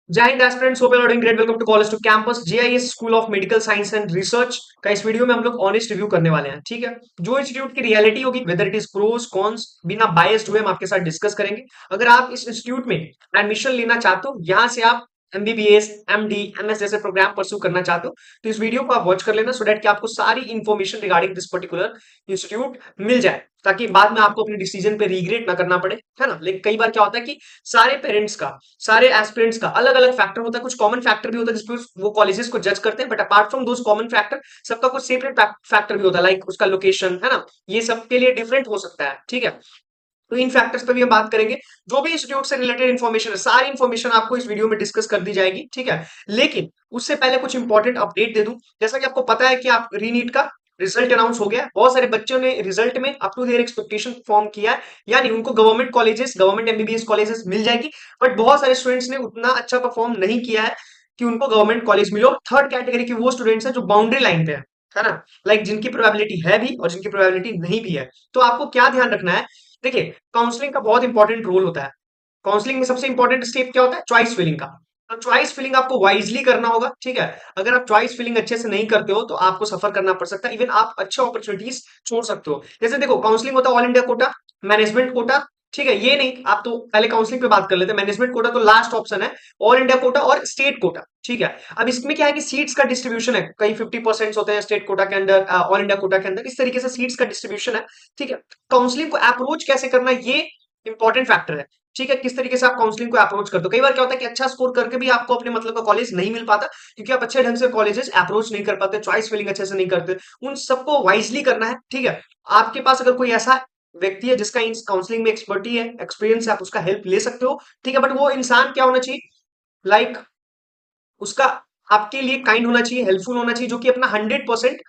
जय हिंद aspirants, hope you are doing great. Welcome to college to campus JIS school of medical science and research का इस video में हम लोग ऑनेस्ट रिव्यू करने वाले हैं। ठीक है, जो इंस्टीट्यूट की रियलिटी होगी, whether it is pros cons, बिना बायस्ड हुए हम आपके साथ डिस्कस करेंगे। अगर आप इस इंस्टीट्यूट में एडमिशन लेना चाहते हो, यहाँ से आप एमबीबीएस, एमडी, एमएस जैसे प्रोग्राम परस्यू करना चाहते हो, तो इस वीडियो को आप वॉच कर लेना सो दैट कि आपको सारी information regarding this particular institute मिल जाए, ताकि बाद में आपको अपने डिसीजन पे रिग्रेट ना करना पड़े, है ना। लेकिन कई बार क्या होता है कि सारे पेरेंट्स का, सारे एस्पिरेंट्स का अलग अलग फैक्टर होता है, कुछ कॉमन फैक्टर भी होता है जिसपे वो कॉलेजेस को जज करते हैं, but apart from those common factor सबका कुछ सेपरेट फैक्टर भी होता है, लाइक उसका लोकेशन, है ना। ये सबके लिए डिफरेंट हो सकता है, ठीक है। तो इन फैक्टर्स पे भी हम बात करेंगे। जो भी इंस्टीट्यूट से रिलेटेड इन्फॉर्मेशन है, सारी इन्फॉर्मेशन आपको इस वीडियो में डिस्कस कर दी जाएगी, ठीक है। लेकिन उससे पहले कुछ इंपॉर्टेंट अपडेट दे दूं। जैसा कि आपको पता है कि आप रीनीट का रिजल्ट अनाउंस हो गया है। बहुत सारे बच्चों ने रिजल्ट में up to their expectation form किया है, यानी उनको government colleges, government MBBS colleges मिल जाएगी। बट बहुत सारे स्टूडेंट्स ने उतना अच्छा परफॉर्म नहीं किया है कि उनको गवर्नमेंट कॉलेज मिले। थर्ड कैटेगरी के वो स्टूडेंट्स हैं जो बाउंड्री लाइन पे है ना, लाइक जिनकी प्रोबेबिलिटी है भी और जिनकी प्रोबेबिलिटी नहीं भी है। तो आपको क्या ध्यान रखना है, देखिए, काउंसलिंग का बहुत इंपॉर्टेंट रोल होता है। काउंसलिंग में सबसे इंपॉर्टेंट स्टेप क्या होता है? चॉइस फिलिंग का। तो चॉइस फिलिंग आपको वाइजली करना होगा, ठीक है। अगर आप चॉइस फिलिंग अच्छे से नहीं करते हो तो आपको सफर करना पड़ सकता है, इवन आप अच्छे अपॉर्चुनिटीज छोड़ सकते हो। जैसे देखो, काउंसलिंग होता है all India quota, management quota, ठीक है। ये नहीं, आप तो पहले काउंसलिंग पे बात कर लेते हैं। मैनेजमेंट कोटा तो लास्ट ऑप्शन है। ऑल इंडिया कोटा और स्टेट कोटा, ठीक है। अब इसमें क्या है कि सीट्स का डिस्ट्रीब्यूशन है, कई 50% होते हैं स्टेट कोटा के अंदर, ऑल इंडिया कोटा के अंदर, इस तरीके से सीट्स का डिस्ट्रीब्यूशन है, ठीक है। काउंसलिंग को अप्रोच कैसे करना है, ये इंपॉर्टेंट फैक्टर है, ठीक है। किस तरीके से आप काउंसलिंग को अप्रोच करते हो। कई बार क्या होता है कि अच्छा स्कोर करके भी आपको अपने मतलब का कॉलेज नहीं मिल पाता, क्योंकि आप अच्छे ढंग से कॉलेजेस अप्रोच नहीं कर पाते, चॉइस फिलिंग अच्छे से नहीं करते। उन सबको वाइजली करना है, ठीक है। आपके पास अगर कोई ऐसा व्यक्ति है जिसका इन काउंसलिंग में एक्सपर्टी है, एक्सपीरियंस है, आप उसका हेल्प ले सकते हो, ठीक है। बट वो इंसान क्या होना चाहिए, लाइक उसका आपके लिए काइंड होना चाहिए, हेल्पफुल होना चाहिए, जो कि अपना 100%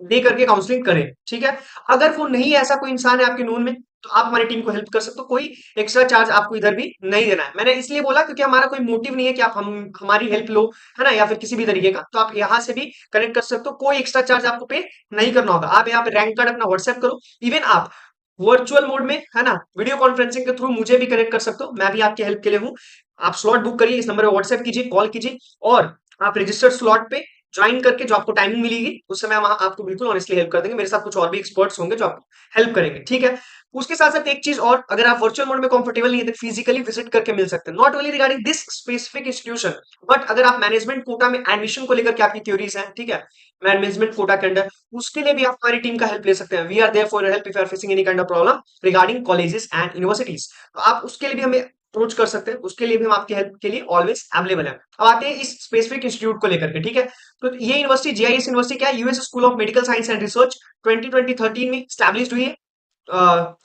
दे करके काउंसलिंग करे, ठीक है। अगर वो नहीं, ऐसा कोई इंसान है आपके नोन में, तो आप हमारी टीम को हेल्प कर सकते हो। कोई एक्स्ट्रा चार्ज आपको इधर भी नहीं देना है। मैंने इसलिए बोला क्योंकि हमारा कोई मोटिव नहीं है कि आप हमारी हेल्प लो, है ना, या फिर किसी भी तरीके का। तो आप यहाँ से भी कनेक्ट कर सकते हो, कोई एक्स्ट्रा चार्ज आपको पे नहीं करना होगा। आप यहाँ पे रैंक कार्ड अपना व्हाट्सएप करो। इवन आप वर्चुअल मोड में, है ना, वीडियो कॉन्फ्रेंसिंग के थ्रू मुझे भी कनेक्ट कर सकते हो, मैं भी आपकी हेल्प के लिए हूँ। आप स्लॉट बुक करिए, इस नंबर पर व्हाट्सएप कीजिए, कॉल कीजिए, और आप रजिस्टर्ड स्लॉट पे ज्वाइन करके जो आपको टाइमिंग मिलेगी उस समय वहां आपको बिल्कुल ऑनेस्टली हेल्प कर देंगे। मेरे साथ कुछ और भी एक्सपर्ट्स होंगे जो आपको हेल्प करेंगे, ठीक है। उसके साथ साथ एक चीज और, अगर आप वर्चुअल मोड में कंफर्टेबल नहीं है तो फिजिकली विजिट करके मिल सकते हैं, not only regarding this specific institution, but अगर आप मैनेजमेंट कोटा में एडमिशन को लेकर के आपकी क्यूरीज हैं, ठीक है, मैनेजमेंट कोटा के अंदर, उसके लिए भी आप हमारी टीम का हेल्प ले सकते हैं। We are there for your help if you are facing any kind of problem regarding colleges and universities. तो आप उसके लिए भी हमें अप्रोच कर सकते हैं, उसके लिए भी हम आपकी हेल्प के लिए ऑलवेज अवेलेबल है। अब आते हैं इस स्पेसिफिक इंस्टीट्यूट को लेकर के, ठीक है। तो ये यूनिवर्सिटी, जीआईएस यूनिवर्सिटी क्या है? US school of medical science and research, 2013 में स्टैब्लिश हुई है।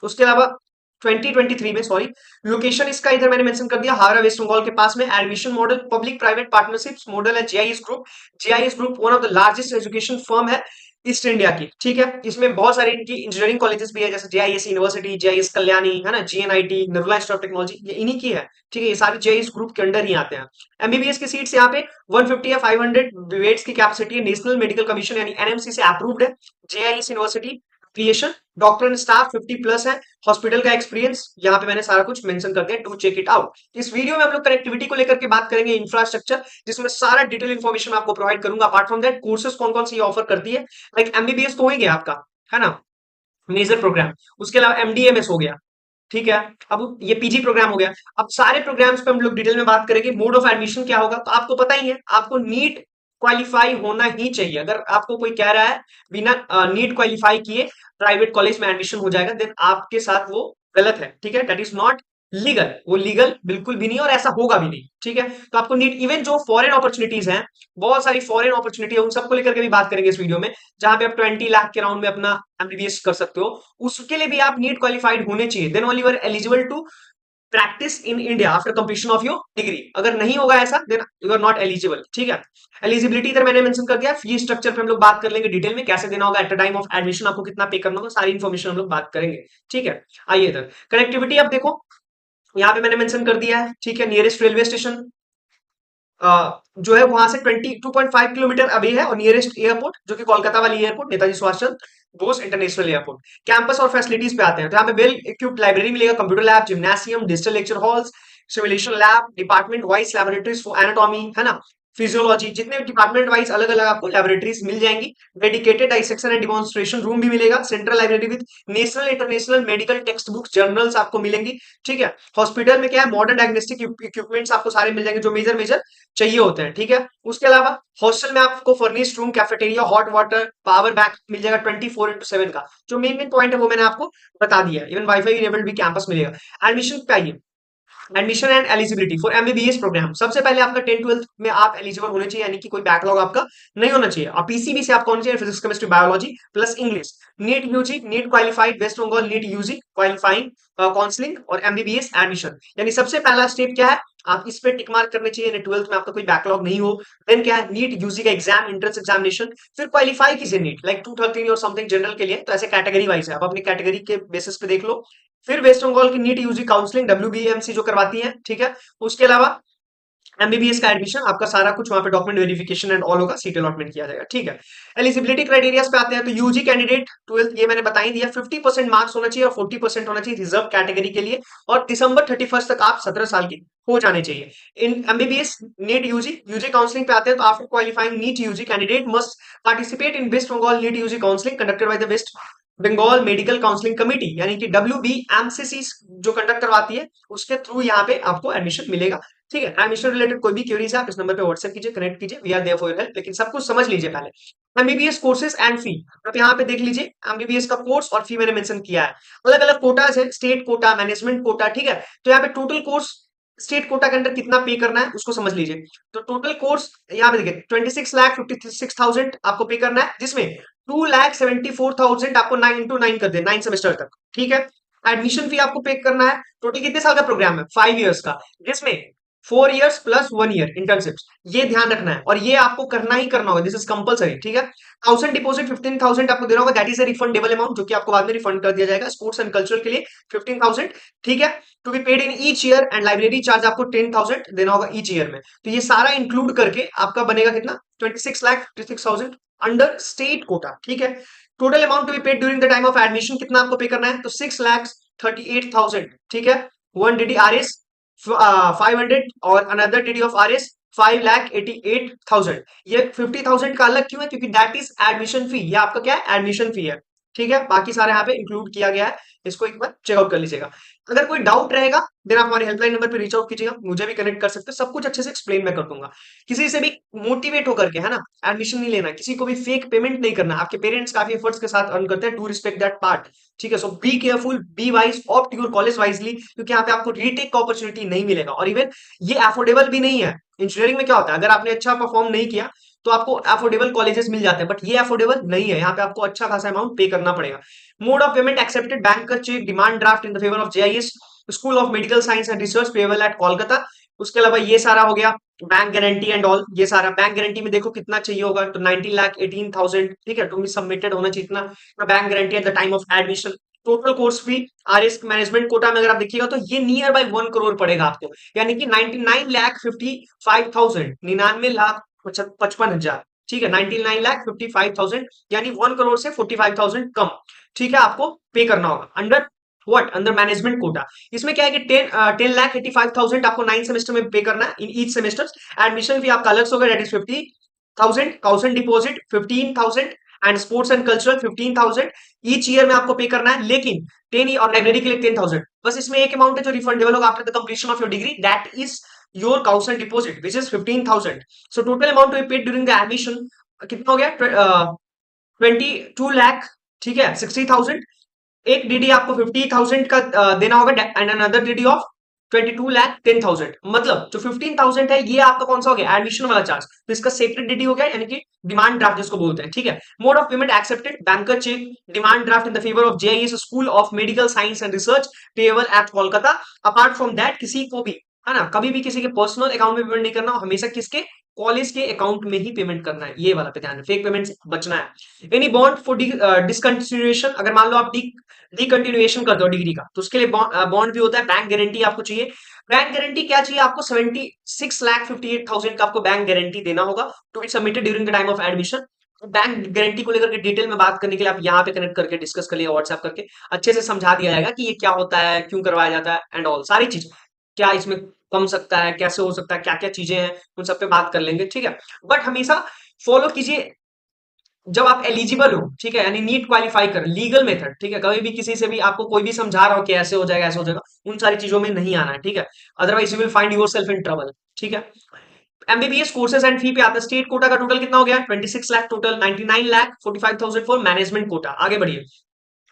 उसके अलावा 2023 में, सॉरी, लोकेशन इसका इधर मैंने मेंशन कर दिया, हावड़ा वेस्ट बंगाल के पास में। Admission model public private partnerships model है JIS group. JIS group one of the largest education firm है ईस्ट इंडिया की, ठीक है। इसमें बहुत सारे इनकी इंजीनियरिंग कॉलेजेस भी है, जैसे जेआईएस यूनिवर्सिटी, जेआईएस कल्याणी, है ना, GNIT, Nirmala institute of technology, ये इन्हीं की है, ठीक है। ये सारे जेआईएस ग्रुप के अंडर ही आते हैं। एमबीबीएस की सीट्स यहाँ पे 150 या 500 बेड्स की कैपेसिटी है, नेशनल मेडिकल कमीशन यानी एनएमसी से अप्रूव्ड है। JIS university creation, doctor and staff 50+ है, हॉस्पिटल का एक्सपीरियंस यहाँ पे मैंने सारा कुछ मेंशन कर दिया, डू चेक इट आउट। इस वीडियो में हम लोग कनेक्टिविटी को लेकर के बात करेंगे, इंफ्रास्ट्रक्चर, जिसमें सारा डिटेल इन्फॉर्मेशन आपको प्रोवाइड करूंगा। अपार्ट फ्रॉम दैट, कोर्सेज कौन कौन सी ऑफर करती है, लाइक एमबीबीएस तो हो ही गया आपका, है ना, मेजर प्रोग्राम। उसके अलावा एमडीएमएस हो गया, ठीक है। अब ये पीजी प्रोग्राम हो गया। अब सारे प्रोग्राम्स पे हम लोग डिटेल में बात करेंगे। मोड ऑफ एडमिशन क्या होगा, तो आपको पता ही है, आपको नीट क्वालिफाई होना ही चाहिए। अगर आपको कोई कह रहा है बिना नीट क्वालिफाई किए प्राइवेट कॉलेज में एडमिशन हो जाएगा, देन आपके साथ वो गलत है, ठीक है। दैट इज नॉट लीगल, वो लीगल बिल्कुल भी नहीं है और ऐसा होगा भी नहीं, ठीक है। तो आपको नीट, इवन जो फॉरेन अपॉर्चुनिटीज हैं, बहुत सारी फॉरेन अपॉर्चुनिटी है, उन सबको लेकर के भी बात करेंगे इस वीडियो में, जहां पे आप 20 लाख के राउंड में अपना एमबीबीएस कर सकते हो। उसके लिए भी आप नीट क्वालिफाइड होने चाहिए, then only you are eligible to practice in India after completion of your degree. अगर नहीं होगा ऐसा, then you are not eligible, ठीक है। एलिजिबिलिटी इधर मैंने मेंशन कर दिया। फी स्ट्रक्चर पे हम लोग बात कर लेंगे डिटेल में, कैसे देना होगा at the time of admission, आपको कितना पे करना होगा, सारी इन्फॉर्मेशन हम लोग बात करेंगे, ठीक है। आइए इधर कनेक्टिविटी, अब देखो यहाँ पे मैंने मेंशन कर दिया है, ठीक है। नियरेस्ट रेलवे स्टेशन जो है वहां से 22.5 किलोमीटर अभी है, और नियरेस्ट एयरपोर्ट जो कि कोलकाता वाली airport, Netaji Subhash Chandra Bose international airport. Campus और फैसिलिटीज पे आते हैं, तो यहाँ पे वेल इक्विप्ड लाइब्रेरी मिलेगा, computer lab, जिम्नासियम, digital lecture halls, simulation lab, department wise laboratories for anatomy, है ना, फिजियोलॉजी, जितने डिपार्टमेंट वाइज अलग अलग आपको लेबोरेटरीज मिल जाएंगी। Dedicated dissection and demonstration room भी मिलेगा। Central library with national international medical text books journals आपको मिलेंगी। ठीक है, हॉस्पिटल में क्या है, मॉडर्न डायग्नोस्टिक इक्विपमेंट्स आपको सारे मिल जाएंगे जो मेजर मेजर चाहिए होते हैं। ठीक है, उसके अलावा हॉस्टल में आपको furnished room, cafeteria, hot water, power bank मिल जाएगा 24/7 का। जो मेन मेन पॉइंट है वो मैंने आपको बता दिया है। इवन वाईफाई इनेबल्ड भी कैंपस मिलेगा। एडमिशन पे आइए, admission and eligibility for MBBS programme. सबसे पहले आपका 10th-12th में आप एलिजिबल होने चाहिए, यानी कि कोई बैकलॉग आपका नहीं होना चाहिए। और पीसीबी से आपका होना चाहिए physics chemistry biology plus English. NEET UG, NEET qualified, West Bengal NEET UG qualifying counselling और एमबीबीएस एडमिशन। यानी सबसे पहला स्टेप क्या है, आप इस पे टिक मार्क करने चाहिए, 12th में आपका कोई बैकलॉग नहीं हो। देन क्या है, नीट यूजी का एग्जाम, एंट्रेंस एग्जामिनेशन, फिर क्वालिफाई कीजिए नीट लाइक 213 और समथिंग जनरल के लिए। तो ऐसे कैटेगरी वाइज है, आप अपनी कैटेगरी के बेसिस पे देख लो। फिर वेस्ट बंगाल की नीट यूजी काउंसलिंग डब्ल्यूबीएमसी जो करवाती है, ठीक है। उसके अलावा एमबीबीएस का एडमिशन आपका सारा कुछ वहां पे डॉक्यूमेंट वेरिफिकेशन एंड ऑल होगा, सीट अलॉटमेंट किया जाएगा। ठीक है, एलिजिबिलिटी क्राइटेरिया पे आते हैं। तो यूजी कैंडिडेट 12th ये मैंने बता ही दिया, 50% मार्क्स होना चाहिए और 40% होना चाहिए रिजर्व कैटेगरी के लिए। और दिसंबर 31 तक आप 17 साल के हो जाने चाहिए। In MBBS NEET UG UG counselling पे आते हैं। तो after qualifying NEET UG candidate must participate in West Bengal NEET UG counselling conducted by the West Bengal medical counselling committee, यानी कि WBMCC जो कंडक्ट करवाती है, उसके थ्रू यहाँ पे आपको एडमिशन मिलेगा। ठीक है, एडमिशन रिलेटेड कोई भी क्वेरीज है आप इस नंबर पे व्हाट्सएप कीजिए, कनेक्ट कीजिए, we are there for your help. लेकिन सब कुछ समझ लीजिए पहले। एमबीबीएस कोर्सेज एंड फी, आप यहाँ पे देख लीजिए एमबीबीएस का कोर्स और फी मैंने मेंशन किया है। अलग अलग कोटास है, स्टेट कोटा, मैनेजमेंट कोटा। ठीक है, तो यहाँ पे टोटल कोर्स स्टेट कोटा के अंदर कितना पे करना है उसको समझ लीजिए। तो टोटल कोर्स यहाँ पे देखिए 26,56,000 आपको पे करना है, जिसमें 2,74,000 आपको 9 into 9 कर दे 9 सेमेस्टर तक। ठीक है, एडमिशन फी आपको पे करना है। टोटल कितने साल का प्रोग्राम है, 5 इयर्स का, जिसमें 4 इयर्स प्लस 1 ईयर इंटर्नशिप, ये ध्यान रखना है और ये आपको करना ही करना होगा, दिस इज कंपलसरी। ठीक है, 1000 डिपॉजिट 15,000 आपको देना होगा, that is a refundable amount, जो कि आपको बाद में रिफंड कर दिया जाएगा। स्पोर्ट्स एंड कल्चरल के लिए 15,000। ठीक है, to be paid in each year, and library charge आपको 10,000 देना होगा ईच ईयर में। तो ये सारा इंक्लूड करके आपका बनेगा कितना, 26,56,000 अंडर स्टेट कोटा। ठीक है, total amount to be paid during the time of admission कितना आपको पे करना है, तो 6,38,000। ठीक है, 1 DD RS 500 और अनदर DD ऑफ RS 5,88,000। ये 50,000 का अलग क्यों है, क्योंकि दैट इज एडमिशन फी, ये आपका क्या है, एडमिशन फी है। ठीक है, बाकी सारे यहाँ पे इंक्लूड किया गया है, इसको एक बार चेकआउट कर लीजिएगा। अगर कोई डाउट रहेगा देन आप हमारे हेल्पलाइन नंबर पे रीच आउट कीजिएगा, मुझे भी कनेक्ट कर सकते हैं, सब कुछ अच्छे से एक्सप्लेन मैं कर दूंगा। किसी से भी मोटिवेट होकर के, है ना, एडमिशन नहीं लेना, किसी को भी फेक पेमेंट नहीं करना। आपके पेरेंट्स काफी एफर्ट्स के साथ अर्न करते हैं, टू रिस्पेक्ट दैट पार्ट। ठीक है, so be careful, be wise, opt your college wisely, क्योंकि यहाँ पे आपको रीटेक का अपॉर्चुनिटी नहीं मिलेगा। और इवन ये अफोर्डेबल भी नहीं है। इंजीनियरिंग में क्या होता है, अगर आपने अच्छा परफॉर्म नहीं किया तो आपको अफोर्डेबल कॉलेजेस मिल जाते हैं, बट ये अफोर्डेबल नहीं है, यहाँ पे आपको अच्छा खासा अमाउंट पे करना पड़ेगा। Mode of payment accepted, bank का cheque, demand draft in the favour of JIS school of medical science and research payable at Kolkata. उसके अलावा ये सारा हो गया बैंक गारंटी एंड ऑल। ये सारा बैंक गारंटी में देखो कितना चाहिए होगा, तो 19,18,000। ठीक है, टू बी सबमिटेड होना चाहिए इतना bank guarantee at the time of admission. Total course fee RS management quota में अगर आप देखिएगा तो ये नियर बाय 1 करोड़ पड़ेगा आपको, यानी कि 99,55,000, 99,55,000। ठीक है, 99,55,000, यानी 1 करोड़ से 45,000 कम। ठीक है, आपको पे करना होगा under what, under management quota. इसमें क्या है कि 10,85,000 आपको 9 सेमेस्टर में पे करना है in each semester. Admission fee आपका अलग से होगा, that is 50,000, 1000 deposit 15,000 and sports and cultural 15,000 each year में आपको पे करना है। लेकिन 10 और लाइब्रेरी के लिए 10,000, बस इसमें एक अमाउंट है जो रिफंडेबल होगा after the completion of your degree, that is your counsel deposit which is 15,000। So total amount to be paid during the admission कितना हो गया, 22 लाख। ठीक है, 60,000। एक डीडी आपको 50,000 का देना होगा, एंड अनदर डीडी ऑफ 22,10,000। मतलब जो 15,000 है ये आपका कौन सा हो गया, एडमिशन वाला चार्ज, तो इसका सेपरेट डीडी हो गया, यानी कि डिमांड ड्राफ्ट जिसको बोलते हैं। ठीक है, mode of payment accepted, banker cheque, demand draft in the favour of JIS school of medical science and research payable at Kolkata. Apart from that किसी को भी, है ना, कभी भी किसी के पर्सनल अकाउंट में पेमेंट नहीं करना, हमेशा किसके, कॉलेज के अकाउंट में ही पेमेंट करना है। ये वाला पे ध्यान है, फेक पेमेंट से बचना है। एनी बॉन्ड फॉर डिसकंटिन्यूएशन, अगर मान लो आप डिकंटिन्यूएशन करते हो डिग्री का, तो उसके लिए बॉन्ड भी होता है। बैंक गारंटी आपको चाहिए। बैंक गारंटी क्या चाहिए आपको, 76,58,000 का आपको बैंक गारंटी देना होगा, to be submitted during the time of admission. Bank guarantee को लेकर के डिटेल में बात करने के लिए आप यहाँ पे कनेक्ट करके डिस्कस कर लिए, व्हाट्सएप करके अच्छे से समझा दिया जाएगा कि ये क्या होता है, क्यों करवाया जाता है एंड ऑल सारी चीज, क्या इसमें कम सकता है, कैसे हो सकता है, क्या क्या चीजें हैं, उन सब पे बात कर लेंगे, ठीक है। बट हमेशा फॉलो कीजिए जब आप एलिजिबल हो, ठीक है, यानी नीट क्वालिफाई कर लीगल मेथड, ठीक है। कभी भी किसी से भी आपको कोई भी समझा रहा हो कि ऐसे हो जाएगा ऐसे हो जाएगा, उन सारी चीजों में नहीं आना है, ठीक है। Otherwise you will find your self in trouble, ठीक है। एमबीबीएस कोर्सेज एंड फी पे आता है। स्टेट कोटा का टोटल कितना हो गया? 26 lakh total, 99,45,000 for management quota. आगे बढ़िए,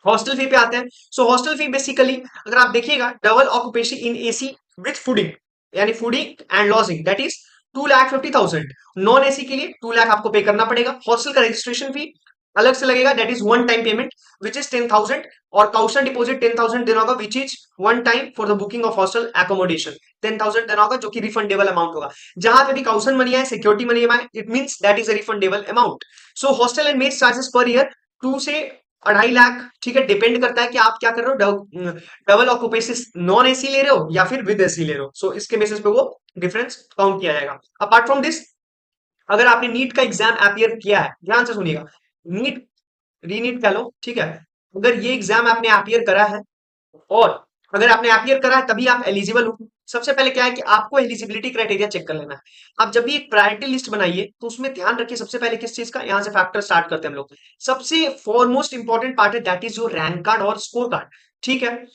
हॉस्टल फी पे आते हैं। सो हॉस्टल फी बेसिकली अगर आप देखिएगा, double occupation in AC with fooding, यानी fooding and lodging, that is 2,50,000। Non AC के लिए 2 लाख आपको पे करना पड़ेगा। हॉस्टल का रजिस्ट्रेशन फी अलग से लगेगा, that is one time payment which is 10,000, और काउशन डिपॉजिट 10,000 देना होगा, which is one time for the booking of hostel accommodation. 10,000 देना होगा, जो कि रिफंडेबल अमाउंट होगा। जहां पे भी काउशन मनी है, सिक्योरिटी मनी है, it means that is a refundable amount. So hostel and mess charges per year 2 से 2.5 लाख, ठीक है। डिपेंड करता है कि आप क्या कर रहे हो, डबल ऑक्यूपेशन नॉन एसी ले रहे हो या फिर विद एसी ले रहे हो। सो इसके बेसिस पे वो डिफरेंस काउंट किया जाएगा। अपार्ट फ्रॉम दिस, अगर आपने नीट का एग्जाम अपियर किया है, ध्यान से सुनिएगा, नीट रीनीट कह लो, ठीक है। अगर ये एग्जाम आपने अपियर करा है, और अगर आपने अपियर करा है तभी आप एलिजिबल हो। सबसे पहले क्या है कि आपको एलिजिबिलिटी क्राइटेरिया चेक कर लेना है। आप जब भी एक प्रायोरिटी लिस्ट बनाइए तो उसमें ध्यान रखिए सबसे पहले किस चीज का, यहां से फैक्टर स्टार्ट करते हैं हम लोग। सबसे फॉरमोस्ट इंपॉर्टेंट पार्ट है that is your rank card और स्कोर कार्ड, ठीक है।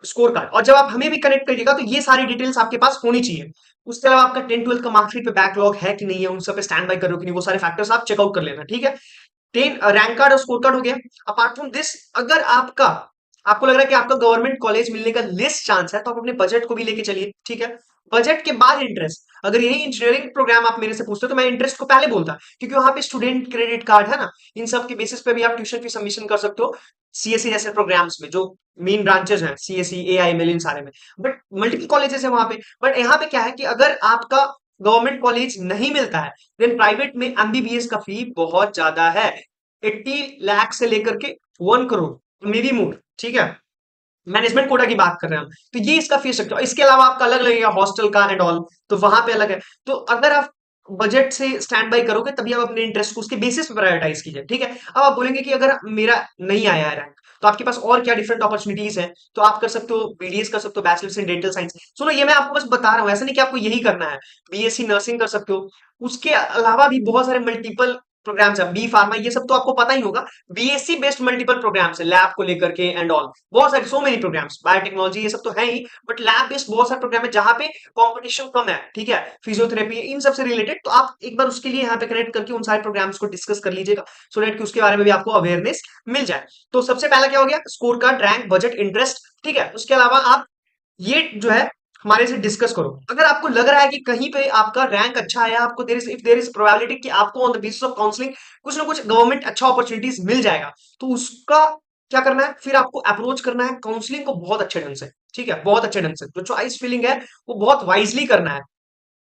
स्कोर कार्ड, और जब आप हमें भी कनेक्ट करिएगा तो ये सारी डिटेल्स आपके पास होनी चाहिए। उसके अलावा आपका 10-12 का मार्कशीट पे बैकलॉग है कि नहीं है, उन सब पे स्टैंड बाय कर रहे हो कि नहीं, वो सारे फैक्टर्स आप चेकआउट कर लेना, ठीक है। 10 रैंक कार्ड और स्कोर कार्ड हो गया। अपार्ट फ्रॉम दिस, अगर आपको लग रहा है कि आपका गवर्नमेंट कॉलेज मिलने का लेस चांस है, तो आप अपने बजट को भी लेके चलिए, ठीक है। बजट के बाद इंटरेस्ट, अगर यही इंजीनियरिंग प्रोग्राम आप मेरे से पूछते हो तो मैं इंटरेस्ट को पहले बोलता, क्योंकि वहां पे स्टूडेंट क्रेडिट कार्ड है ना, इन सब के बेसिस पे भी आप ट्यूशन फी सबमिशन कर सकते हो। सीएससी जैसे प्रोग्राम्स में जो मेन ब्रांचेस हैं, सीएससी, एआईएमएल, इन सारे में। बट मल्टीपल कॉलेजेस है वहां पे। बट यहाँ पे क्या है कि अगर आपका गवर्नमेंट कॉलेज नहीं मिलता है, देन प्राइवेट में एमबीबीएस का फी बहुत ज्यादा है। 80 लाख से लेकर के 1 करोड़, मे बी मोर, ठीक है। मैनेजमेंट कोटा की बात कर रहे हैं हम, तो ये इसका फीस स्ट्रक्चर। इसके अलावा आपका अलग लगेगा हॉस्टल का एंड ऑल, तो वहां पे अलग है। तो अगर आप बजट से स्टैंड बाय करोगे तभी आप अपने इंटरेस्ट को उसके बेसिस पे प्रायोरिटाइज कीजिए, ठीक है। अब आप बोलेंगे कि अगर मेरा नहीं आया है रैंक, तो आपके पास और क्या डिफरेंट अपॉर्चुनिटीज हैं, तो आप कर सकते हो बीडीएस कर सकते हो, बैचलर्स इन डेंटल साइंस। सुनो, ये मैं आपको बस बता रहा हूँ, ऐसा नहीं कि आपको यही करना है। बीएससी नर्सिंग कर सकते हो। उसके अलावा भी बहुत सारे मल्टीपल प्रोग्राम्स है, बी फार्मा, ये सब तो आपको पता ही होगा। बीएससी बेस्ड मल्टीपल प्रोग्राम्स है, लैब को लेकर के एंड ऑल, बहुत सारे, सो मेनी प्रोग्राम्स, बायोटेक्नोलॉजी, ये सब तो है ही। बट लैब बेस्ड बहुत सारे प्रोग्राम है जहां पे कंपटीशन कम है, ठीक है। फिजियोथेरेपी, इन सब से रिलेटेड, तो आप एक बार उसके लिए यहाँ पे कनेक्ट करके उन सारे प्रोग्राम्स को डिस्कस कर लीजिएगा, सो दैट कि उसके बारे में भी आपको अवेयरनेस मिल जाए। तो सबसे पहला क्या हो गया, score card, rank, budget, interest, ठीक है। उसके अलावा आप ये जो है हमारे से डिस्कस करो। अगर आपको लग रहा है कि कहीं पे आपका रैंक अच्छा आया, आपको देयर इज प्रोबेबिलिटी कि आपको on the basis of counselling कुछ ना कुछ गवर्नमेंट अच्छा अपॉर्चुनिटीज मिल जाएगा, तो उसका क्या करना है, फिर आपको अप्रोच करना है काउंसलिंग को बहुत अच्छे ढंग से, ठीक है, बहुत अच्छे ढंग से। जो चॉइस फीलिंग है वो बहुत वाइजली करना है,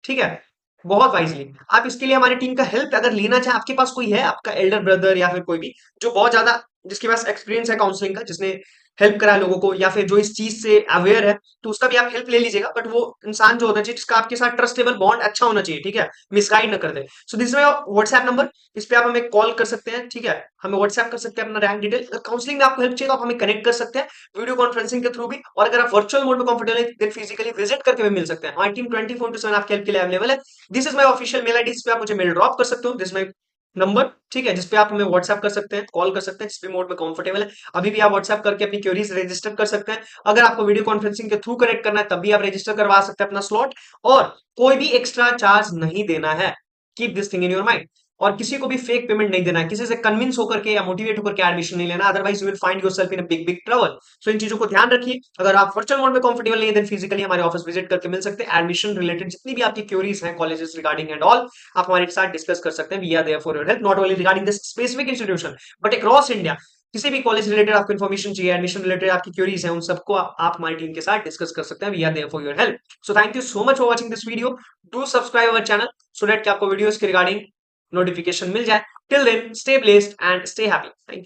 ठीक है, बहुत वाइजली। आप इसके लिए हमारी टीम का हेल्प अगर लेना चाहे, आपके पास कोई है आपका एल्डर ब्रदर या फिर कोई भी जो बहुत ज्यादा, जिसके पास एक्सपीरियंस है काउंसलिंग का, जिसने हेल्प करा है लोगों को, या फिर जो इस चीज से अवेयर है, तो उसका भी आप हेल्प ले लीजिएगा। बट वो इंसान जो होना चाहिए जिसका आपके साथ ट्रस्टेबल बॉन्ड अच्छा होना चाहिए, ठीक है, मिसगाइड ना कर दे। सो दिस व्हाट्सएप नंबर, इस पे आप हमें कॉल कर सकते हैं, ठीक है, हमें व्हाट्सएप कर सकते हैं अपना रैंक डिटेल। अगर काउंसलिंग में आपको हेल्प चाहिए तो आप हमें कनेक्ट कर सकते हैं वीडियो कॉन्फ्रेंसिंग के थ्रू भी, और अगर आप वर्चुअल मोड में कंफर्टेबल है देन फिजिकली विजिट करके भी मिल सकते हैं। हमारी टीम 24/7 आपके हेल्प के लिए अवेलेबल है। This is my official mail ID, इस पे आप मुझे मेल ड्रॉप कर सकते हो, दिस माय नंबर, ठीक है, जिसपे आप हमें व्हाट्सएप कर सकते हैं, कॉल कर सकते हैं, जिस भी मोड में कंफर्टेबल है। अभी भी आप व्हाट्सएप करके अपनी क्वेरीज रजिस्टर कर सकते हैं। अगर आपको वीडियो कॉन्फ्रेंसिंग के थ्रू कनेक्ट करना है तब भी आप रजिस्टर करवा सकते हैं अपना स्लॉट, और कोई भी एक्स्ट्रा चार्ज नहीं देना है। Keep this thing in your mind. और किसी को भी फेक पेमेंट नहीं देना है, किसी से कन्विंस होकर के या मोटिवेट होकर के एडमिशन नहीं लेना, otherwise you will find yourself in a big big trouble. So इन चीजों को ध्यान रखिए। अगर आप वर्चुअल मोड में कंफर्टेबल नहीं है देन फिजिकली हमारे ऑफिस विजिट करके मिल सकते हैं। एडमिशन रिलेटेड जितनी भी आपकी क्वेरीज हैं कॉलेजेस रिगार्डिंग एंड ऑल, आप हमारे साथ डिस्कस कर सकते हैं। We are there for your help, not only regarding this specific institution but across India. किसी भी कॉलेज रिलेटेड आपको इन्फॉर्मेशन चाहिए, एडमिशन रिलेटेड आपकी क्वेरीज हैं, उन सबको आप हमारी टीम के साथ डिस्कस कर सकते हैं। We are there for your help. So thank you so much for watching this video. Do subscribe our channel so that कि आपको वीडियोस के रिगार्डिंग नोटिफिकेशन मिल जाए। Till then, stay blessed and stay happy. Thank you.